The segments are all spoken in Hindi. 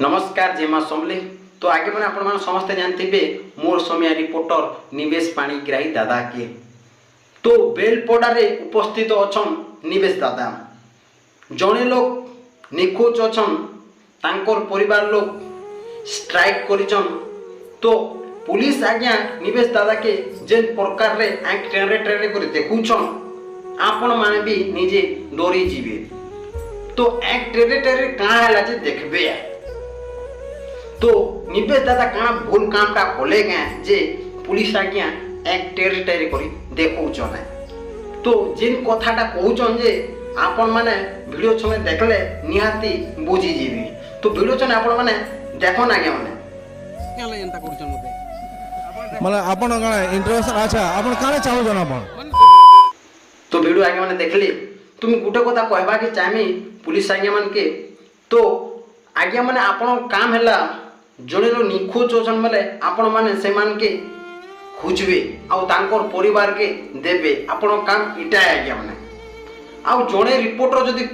नमस्कार जेमा समले। तो आगे मैंने आपण समस्ते जानते मोर समय रिपोर्टर निवेश पाणिग्राही दादा के तो बेलपड़ा रे उपस्थित अछन निवेश दादा। जड़े लोग निखोज अछन तांकर परिवार लोग स्ट्राइक करिछन। तो पुलिस आज्ञा निवेश दादा के जेन प्रकार रे आंख टेरे टेरे कर देखुछन आपण माने भी निजे डरी जीवे। तो आंख टेरे टेरे कहाँ है जे देखबे। तो निवेश दादा कहाँ भूल कामटा कले जे पुलिस आज्ञा एक टेरे टेरे करी देखौछन। तो जिन कथाटा कहउछन जे आपण माने वीडियो समय देखले निहाती बुझी जीवी। तो वीडियो छन आपण माने देखन आगे माने केला एंता करछन मते मतलब आपण काना इंटरेस्ट अच्छा आपण काना चाहू जन आपण तो वीडियो आगे माने देखली तुम गुटे कथा कहबा के चाहमी पुलिस आज्ञा मान के। तो आज्ञा माने आपण काम हैला जड़े लो निखोज अछन बेले आपण माने से मान के खोजबे आउ तांकर परिवार के देबे। आपण काम इटा आज्ञा माने आउ जड़े रिपोर्टर जदी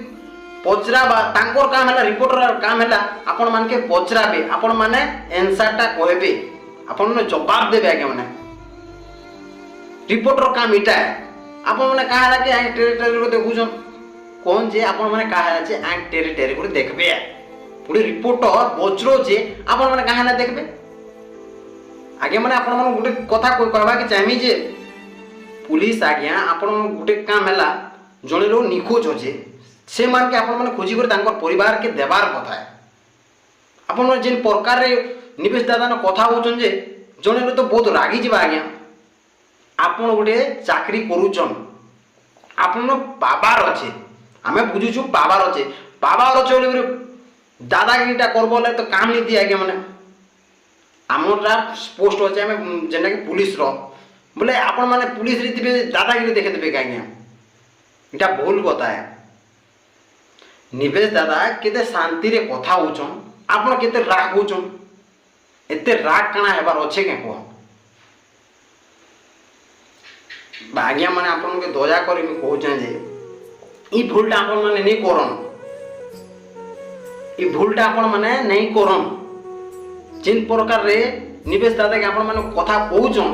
पचराबा तांकर काम हैला रिपोर्टर काम हैला आपण मान के पचराबे। आपण माने आंसरटा कहबे आपण ने जवाब देबे आज्ञा माने रिपोर्टर काम इटा है। आपण माने कहा है कि आंख टेरे टेरे को देखुछन कौन जे आपण माने कहा है जे आंख टेरे टेरे को देखबे पुरे रिपोर्टर बज्रो जे आपण माने कहा ना देखबे। आगे माने आपण माने गुटे कथा कहबा के चाहमी जे पुलिस आज्ञा आपण गुटे काम हैला जणे लो निखोज होजे से मान के आपण माने खोजी कर तांकर परिवार के देबार कथा है। आपण माने जिन प्रकार रे निवेश दादा न कथा होचन जे जणे लो तो बहुत रागी जिबा आज्ञा। आपण गुटे चाकरी करूचन आपण पावर अछि हमें बुझुछु पावर अछि बोले दादागिरीटा करबले तो काम नहीं दिया आगे माने आमरा पोस्ट होचे हमें जेना कि पुलिस रो बोले आपण माने पुलिस री दिबे दादागिरी देखे देबे कागे इटा भूल कथा है। निवेश दादा केते शांति रे कथा होचन आपण केते राग होचन एते राग काना हेबार अछि के को आज्ञा माने आपण के दया करी मी कहउछन जे ई भूलटा आपण माने नहीं करन ई भूलटा आपण माने नहीं करन। जिन प्रकार रे निवेश दादा के आपण माने कथा कहउछन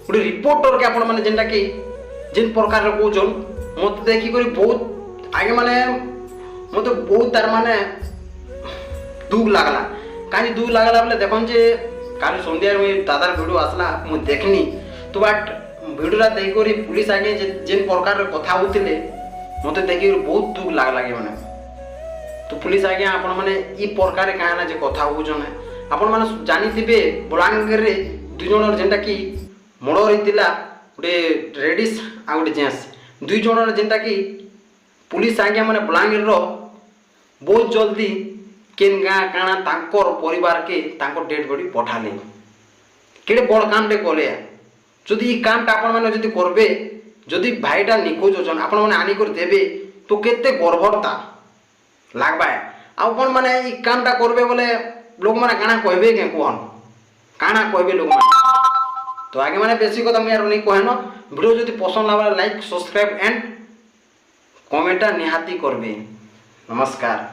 गुटे रिपोर्टर के आपण माने जेंटा कि जिन प्रकार रे कहउछन मते देखि करी बहुत आगे माने मते बहुत तार माने दुख लागला। कानी दुख लागला बोले देखन जे काल संध्या रे दादा वीडियो आसला मु देखनी तो बाट वीडियोटा देख करी पुलिस आगे जिन प्रकार रे कथा होतिले मते देखि बहुत दुख लागला के माने। तो पुलिस आज्ञा आपण माने ई प्रकार कहाना जे कथा होजन आपण माने जानिथिबे बलांगीर रे दुई जणर जेंटा कि मर्डर हितिला गोटे रेडिस आ गोटे जेंस दुई जणर जेंटा कि पुलिस आज्ञा माने बलांगीर रो बहुत जल्दी केन गाँ काना तांकर परिवार के तांकर डेड बॉडी पठाले केडे बड़ कामटे कले। जदि ई कामटा आपण माने जदि करबे जदि भाईटा निखोज अछन आपण माने आनी कर देबे तो केते गर्वता लागबा आपण माने ई कामटा करबे बोले लोग माने काना कहबे के कोन काना कहबे लोग माने। तो आगे माने बेसी कथा मैं नहीं कहनो वीडियो जदि पसंद लागला लाइक सब्सक्राइब एंड कमेंट निहाती करबे। नमस्कार।